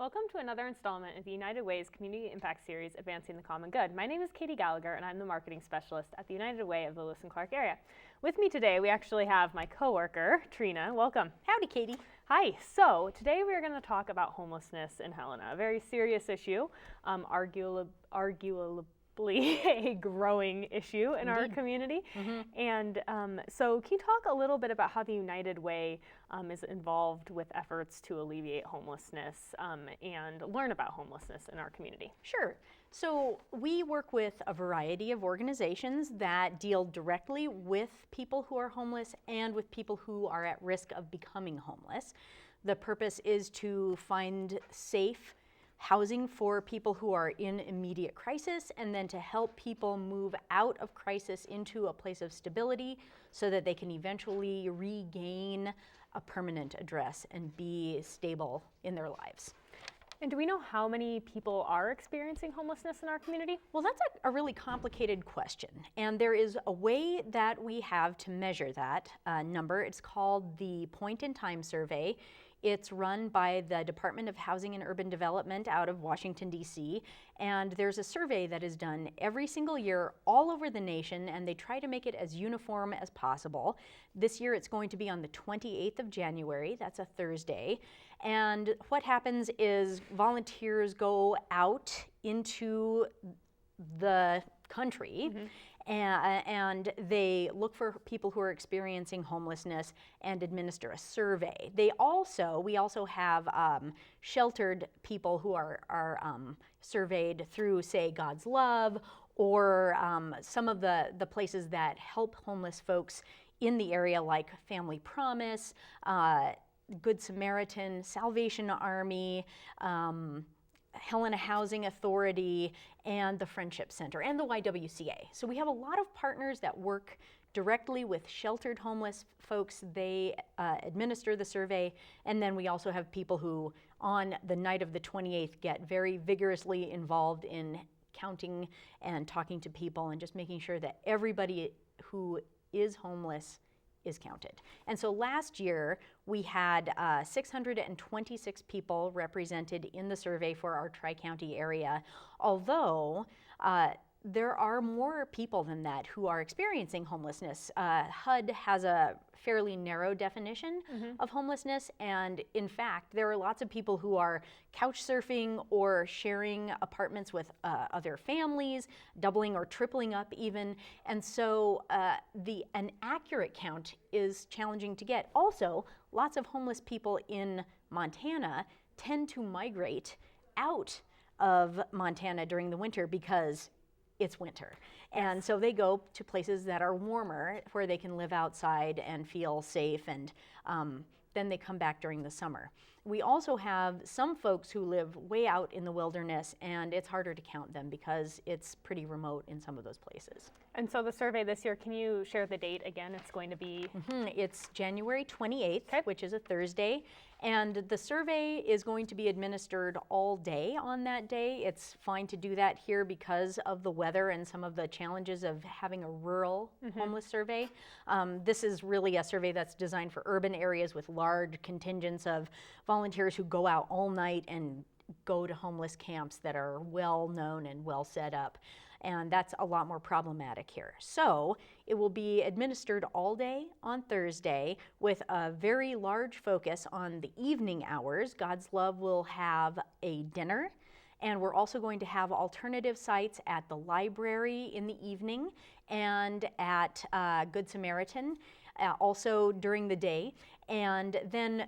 Welcome to another installment of the United Way's Community Impact Series, Advancing the Common Good. My name is Katie Gallagher, and I'm the marketing specialist at the United Way of the Lewis and Clark area. With me today, we actually have my coworker, Trina. Welcome. Howdy, Katie. Hi. So today we are going to talk about homelessness in Helena, a very serious issue, arguably a growing issue in our community. And so can you talk a little bit about how the United Way is involved with efforts to alleviate homelessness and learn about homelessness in our community? Sure. So we work with a variety of organizations that deal directly with people who are homeless and with people who are at risk of becoming homeless. The purpose is to find safe housing for people who are in immediate crisis, and then to help people move out of crisis into a place of stability so that they can eventually regain a permanent address and be stable in their lives. And do we know how many people are experiencing homelessness in our community? Well, that's a really complicated question, and there is a way that we have to measure that number. It's called the Point in Time Survey. It's run by the Department of Housing and Urban Development out of Washington, D.C., and there's a survey that is done every single year all over the nation, and they try to make it as uniform as possible. This year it's going to be on the 28th of January, that's a Thursday, and what happens is volunteers go out into the country and they look for people who are experiencing homelessness and administer a survey. We also have sheltered people who are surveyed through, say, God's Love, or some of the places that help homeless folks in the area, like Family Promise, Good Samaritan, Salvation Army, Helena Housing Authority, and the Friendship Center, and the YWCA. So we have a lot of partners that work directly with sheltered homeless folks. They administer the survey, and then we also have people who, on the night of the 28th, get very vigorously involved in counting and talking to people and just making sure that everybody who is homeless is counted. And so last year we had 626 people represented in the survey for our Tri-County area, although there are more people than that who are experiencing homelessness. HUD has a fairly narrow definition of homelessness, and in fact there are lots of people who are couch surfing or sharing apartments with other families, doubling or tripling up even, and so an accurate count is challenging to get. Also, lots of homeless people in Montana tend to migrate out of Montana during the winter because it's winter. And so they go to places that are warmer where they can live outside and feel safe, and then they come back during the summer. We also have some folks who live way out in the wilderness, and it's harder to count them because it's pretty remote in some of those places. And so the survey this year, can you share the date again? It's going to be? It's January 28th, which is a Thursday, and the survey is going to be administered all day on that day. It's fine to do that here because of the weather and some of the challenges of having a rural homeless survey. This is really a survey that's designed for urban areas with large contingents of volunteers who go out all night and go to homeless camps that are well known and well set up. And that's a lot more problematic here. So it will be administered all day on Thursday with a very large focus on the evening hours. God's Love will have a dinner, and we're also going to have alternative sites at the library in the evening and at Good Samaritan also during the day. And then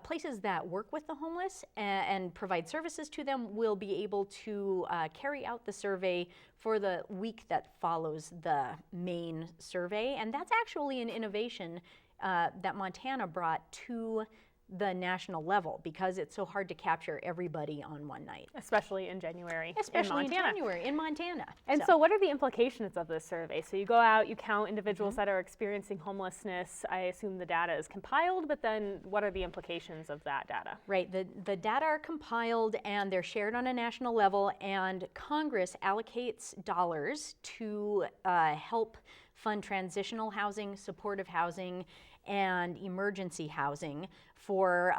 places that work with the homeless and provide services to them will be able to carry out the survey for the week that follows the main survey. And that's actually an innovation that Montana brought to the national level because it's so hard to capture everybody on one night. Especially in January. Especially in January in Montana. And so what are the implications of this survey? So you go out, you count individuals that are experiencing homelessness. I assume the data is compiled, but then what are the implications of that data? Right, the data are compiled and they're shared on a national level, and Congress allocates dollars to help fund transitional housing, supportive housing, and emergency housing for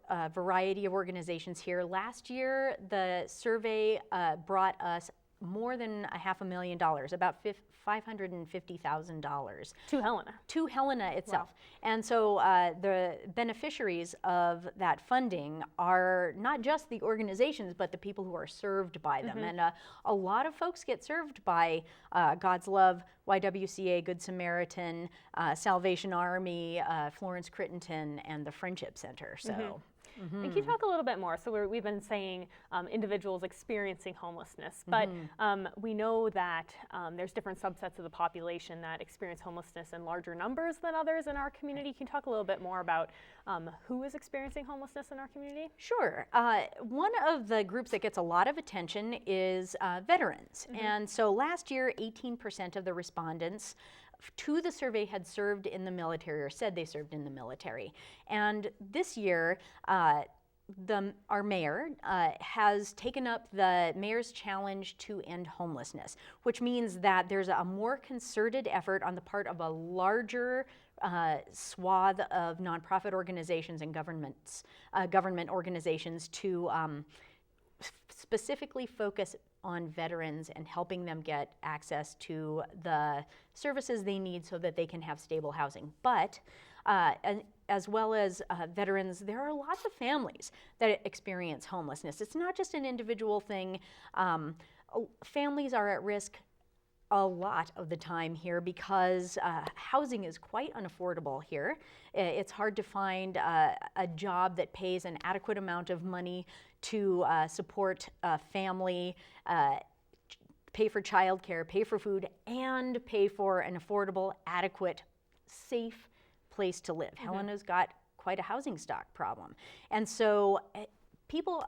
a variety of organizations here. Last year, the survey brought us more than $500,000, about $550,000. To Helena. To Helena itself. Wow. And so the beneficiaries of that funding are not just the organizations, but the people who are served by them. And a lot of folks get served by God's Love, YWCA, Good Samaritan, Salvation Army, Florence Crittenton, and the Friendship Center. So. And can you talk a little bit more? So we've been saying individuals experiencing homelessness, but we know that there's different subsets of the population that experience homelessness in larger numbers than others in our community. Can you talk a little bit more about who is experiencing homelessness in our community? Sure. One of the groups that gets a lot of attention is veterans. And so last year, 18% of the respondents to the survey had served in the military or said they served in the military. And this year, our mayor has taken up the mayor's challenge to end homelessness, which means that there's a more concerted effort on the part of a larger swath of nonprofit organizations and government organizations to specifically focus on veterans and helping them get access to the services they need so that they can have stable housing. But as well as veterans, there are lots of families that experience homelessness. It's not just an individual thing. Families are at risk a lot of the time here because housing is quite unaffordable here. It's hard to find a job that pays an adequate amount of money to support a family, pay for childcare, pay for food, and pay for an affordable, adequate, safe place to live. Helena's got quite a housing stock problem. And so people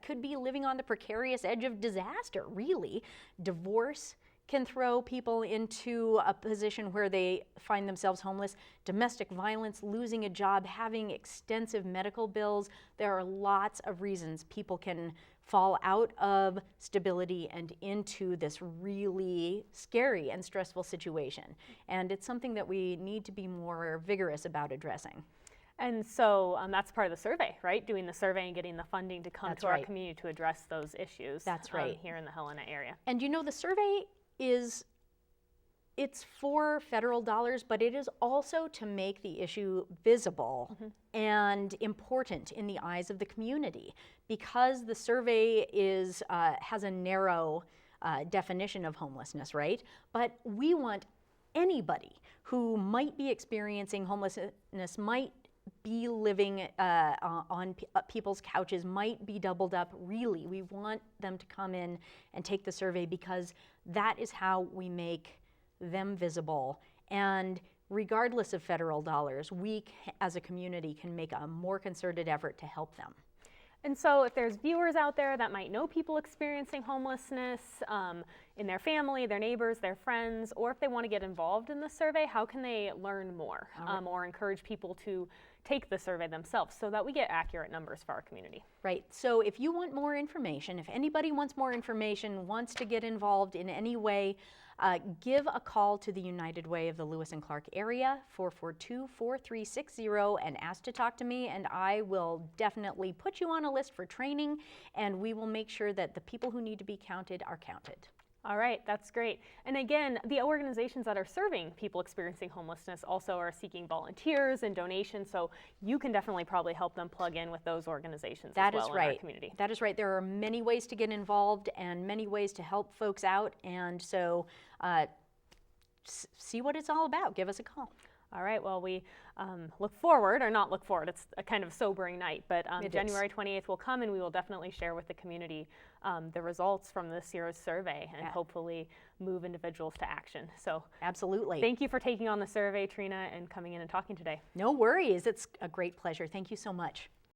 could be living on the precarious edge of disaster, really. Divorce can throw people into a position where they find themselves homeless. Domestic violence, losing a job, having extensive medical bills. There are lots of reasons people can fall out of stability and into this really scary and stressful situation. And it's something that we need to be more vigorous about addressing. And so that's part of the survey, right? Doing the survey and getting the funding to come to our community to address those issues. That's right. Here in the Helena area. And you know, the survey it's for federal dollars, but it is also to make the issue visible and important in the eyes of the community, because the survey has a narrow definition of homelessness, right? But we want anybody who might be experiencing homelessness, might be living on people's couches, might be doubled up. Really, we want them to come in and take the survey, because that is how we make them visible. And regardless of federal dollars, we as a community can make a more concerted effort to help them. And so if there's viewers out there that might know people experiencing homelessness in their family, their neighbors, their friends, or if they want to get involved in the survey, how can they learn more or encourage people to take the survey themselves so that we get accurate numbers for our community? Right. So if you want more information, if anybody wants more information, wants to get involved in any way, give a call to the United Way of the Lewis and Clark area, 442-4360, and ask to talk to me, and I will definitely put you on a list for training, and we will make sure that the people who need to be counted are counted. All right, that's great. And again, the organizations that are serving people experiencing homelessness also are seeking volunteers and donations, so you can definitely probably help them plug in with those organizations as well in our community. That is right. There are many ways to get involved and many ways to help folks out, and so see what it's all about. Give us a call. All right, well, we look forward, or not look forward, it's a kind of sobering night, but January 28th will come, and we will definitely share with the community the results from this year's survey and hopefully move individuals to action. So absolutely. Thank you for taking on the survey, Trina, and coming in and talking today. No worries. It's a great pleasure. Thank you so much.